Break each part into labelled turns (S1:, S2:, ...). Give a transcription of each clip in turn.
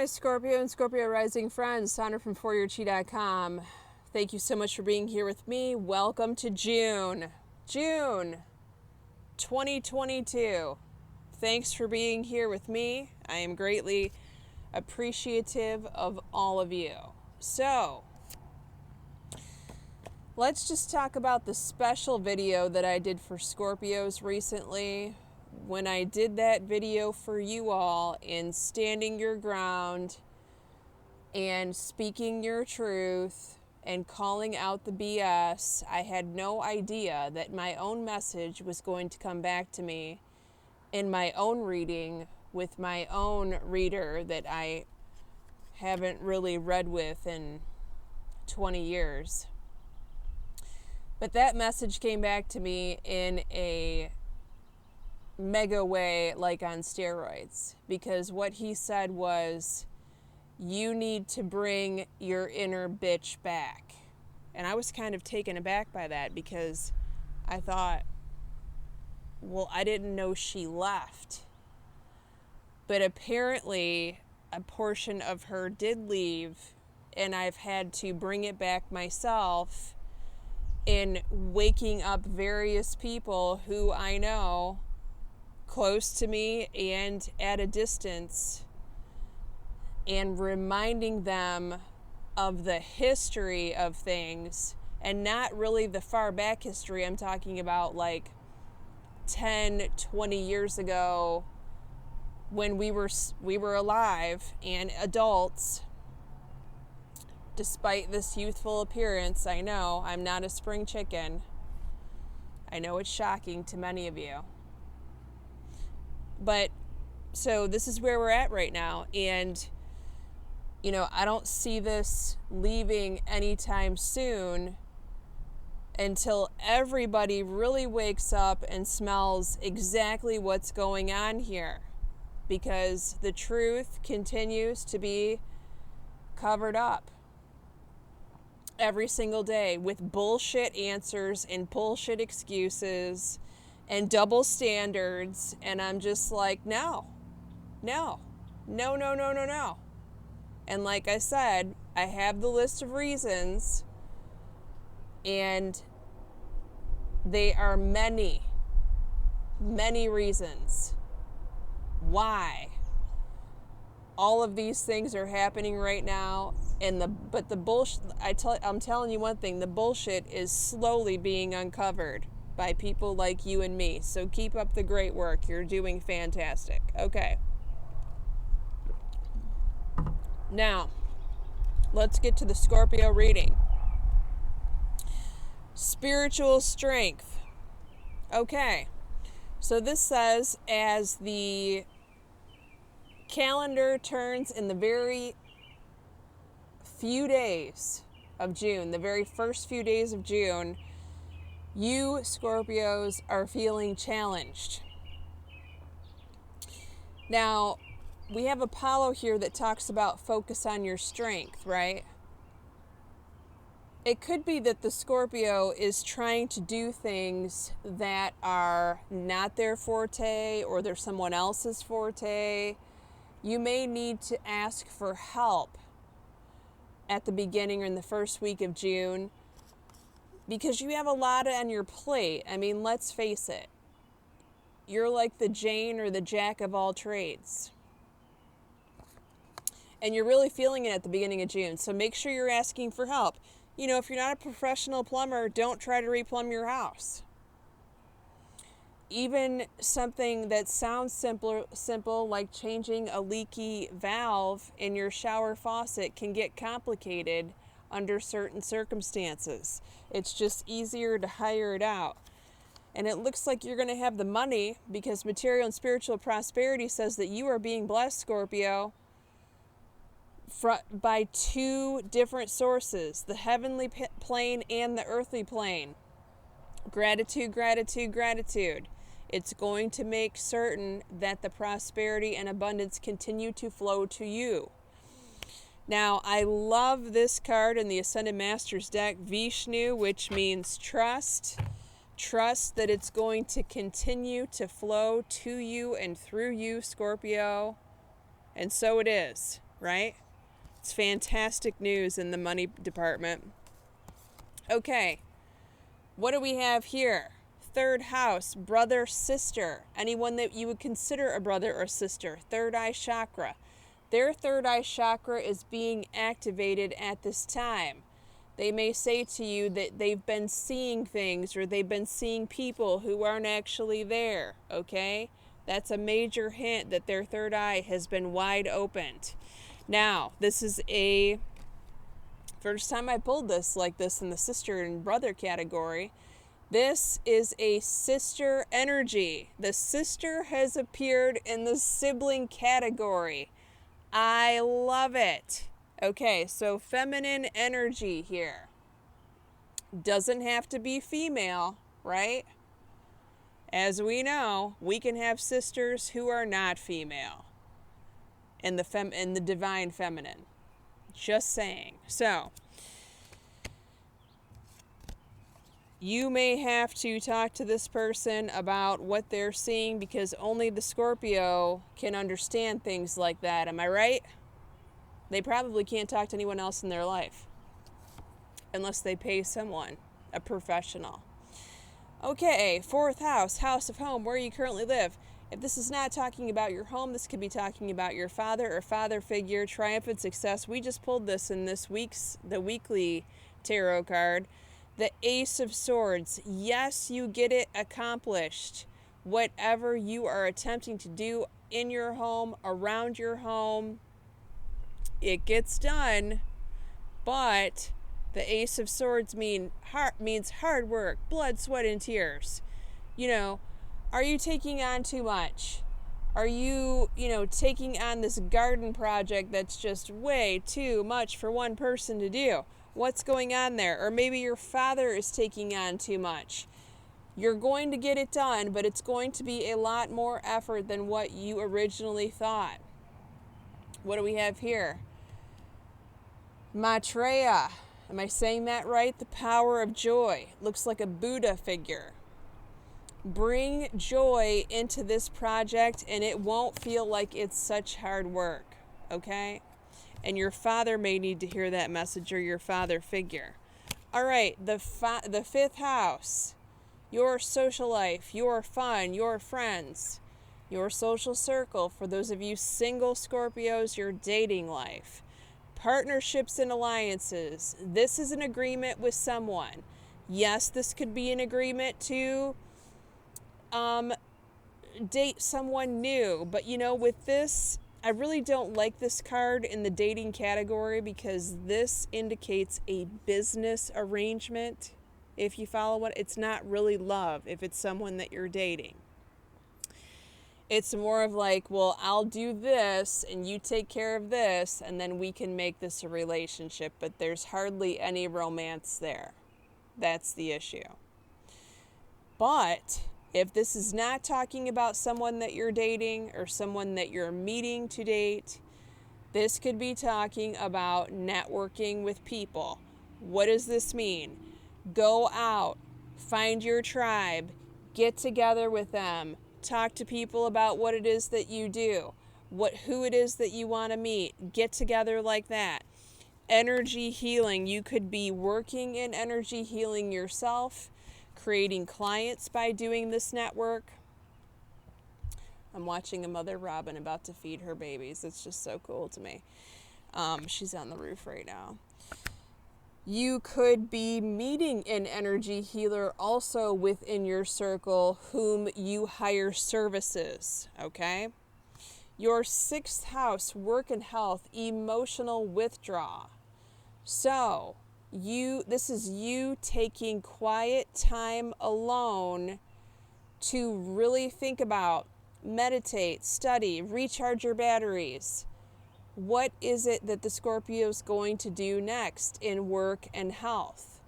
S1: my Scorpio and Scorpio rising friends, Sandra from ForYourChi.com. Thank you so much for being here with me. Welcome to June 2022. Thanks for being here with me. I am greatly appreciative of all of you. So, let's just talk about the special video that I did for Scorpios recently. When I did that video for you all in standing your ground and speaking your truth and calling out the BS, I had no idea that my own message was going to come back to me in my own reading with my own reader that I haven't really read with in 20 years. But that message came back to me in a mega way, like on steroids, because what he said was, you need to bring your inner bitch back. And I was kind of taken aback by that, because I thought, well, I didn't know she left. But apparently a portion of her did leave, and I've had to bring it back myself in waking up various people who I know close to me and at a distance, and reminding them of the history of things, and not really the far back history. I'm talking about like 10, 20 years ago when we were alive and adults. Despite this youthful appearance, I know I'm not a spring chicken. I know it's shocking to many of you. But so this is where we're at right now, and I don't see this leaving anytime soon until everybody really wakes up and smells exactly what's going on here, because the truth continues to be covered up every single day with bullshit answers and bullshit excuses and double standards. And I'm just like, no. And like I said, I have the list of reasons, and they are many reasons why all of these things are happening right now. But the bullshit, I'm telling you one thing, the bullshit is slowly being uncovered by people like you and me. So keep up the great work. You're doing fantastic. Okay. Now, let's get to the Scorpio reading. Spiritual strength. Okay. So this says, as the calendar turns in the very few days of June, the very first few days of June, you Scorpios are feeling challenged. Now, we have Apollo here that talks about focus on your strength, right? It could be that the Scorpio is trying to do things that are not their forte, or they're someone else's forte. You may need to ask for help at the beginning or in the first week of June, because you have a lot on your plate. I mean, let's face it. You're like the Jane or the Jack of all trades. And you're really feeling it at the beginning of June. So make sure you're asking for help. If you're not a professional plumber, don't try to replumb your house. Even something that sounds simple like changing a leaky valve in your shower faucet can get complicated under certain circumstances. It's just easier to hire it out. And it looks like you're going to have the money, because material and spiritual prosperity says that you are being blessed, Scorpio, by two different sources, the heavenly plane and the earthly plane. Gratitude. It's going to make certain that the prosperity and abundance continue to flow to you. Now, I love this card in the Ascended Masters deck, Vishnu, which means trust. Trust that it's going to continue to flow to you and through you, Scorpio. And so it is. right? It's fantastic news in the money department. Okay, what do we have here? Third house, brother, sister. Anyone that you would consider a brother or sister. Third eye chakra. Their third eye chakra is being activated at this time. They may say to you that they've been seeing things or they've been seeing people who aren't actually there, okay? That's a major hint that their third eye has been wide opened. Now, this is a first time I pulled this like this in the sister and brother category. This is a sister energy. The sister has appeared in the sibling category. I love it. Okay, so feminine energy here. Doesn't have to be female, right? As we know, we can have sisters who are not female in the divine feminine. Just saying. So, you may have to talk to this person about what they're seeing because only the Scorpio can understand things like that. Am I right? They probably can't talk to anyone else in their life unless they pay someone, a professional. Okay, fourth house, house of home, where you currently live. If this is not talking about your home, this could be talking about your father or father figure, triumphant success. We just pulled this in the weekly tarot card. The Ace of Swords. Yes, you get it accomplished. Whatever you are attempting to do in your home, around your home, it gets done. But the Ace of Swords means hard work, blood, sweat, and tears. You know, are you taking on too much? Are you, taking on this garden project that's just way too much for one person to do? What's going on there? Or maybe your father is taking on too much. You're going to get it done, but it's going to be a lot more effort than what you originally thought. What do we have here? Maitreya. Am I saying that right? The power of joy. Looks like a Buddha figure. Bring joy into this project and it won't feel like it's such hard work, okay? And your father may need to hear that message, or your father figure. All right, the fifth house. Your social life, your fun, your friends, your social circle. For those of you single Scorpios, your dating life. Partnerships and alliances. This is an agreement with someone. Yes, this could be an agreement to date someone new. But with this, I really don't like this card in the dating category because this indicates a business arrangement. If you follow what, it's not really love if it's someone that you're dating. It's more of like, well, I'll do this and you take care of this and then we can make this a relationship, but there's hardly any romance there. That's the issue. But if this is not talking about someone that you're dating or someone that you're meeting to date, this could be talking about networking with people. What does this mean? Go out, find your tribe, get together with them, talk to people about what it is that you do, who it is that you want to meet, get together like that. Energy healing. You could be working in energy healing yourself, creating clients by doing this network. I'm watching a mother robin about to feed her babies. It's just so cool to me. She's on the roof right now. You could be meeting an energy healer also within your circle whom you hire services, okay? Your sixth house, work and health, emotional withdrawal. So, this is you taking quiet time alone to really think about, meditate, study, recharge your batteries. What is it that the Scorpio is going to do next in work and health?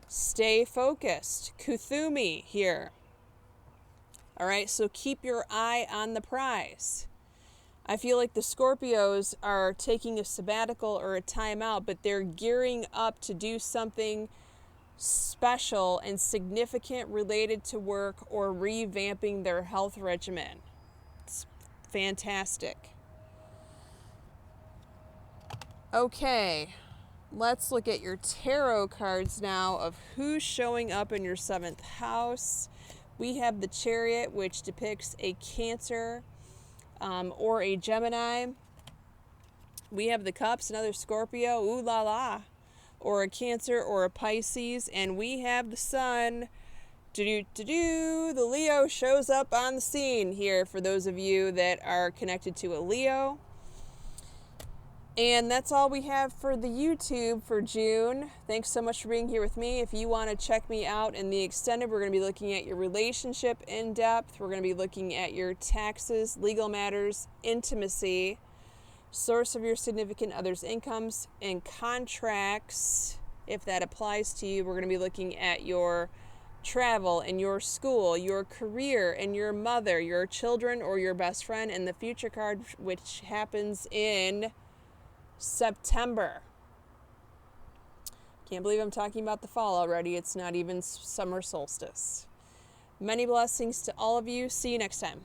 S1: Stay focused. Kuthumi here. All right, so keep your eye on the prize. I feel like the Scorpios are taking a sabbatical or a timeout, but they're gearing up to do something special and significant related to work or revamping their health regimen. It's fantastic. Okay, let's look at your tarot cards now of who's showing up in your 7th house. We have the Chariot, which depicts a Cancer or a Gemini. We have the Cups, another Scorpio, ooh la la, or a Cancer or a Pisces. And we have the Sun. The Leo shows up on the scene here for those of you that are connected to a Leo. And that's all we have for the YouTube for June. Thanks so much for being here with me. If you want to check me out in the extended, we're going to be looking at your relationship in depth. We're going to be looking at your taxes, legal matters, intimacy, source of your significant other's incomes, and contracts. If that applies to you, we're going to be looking at your travel and your school, your career and your mother, your children or your best friend, and the future card, which happens in September. Can't believe I'm talking about the fall already. It's not even summer solstice. Many blessings to all of you. See you next time.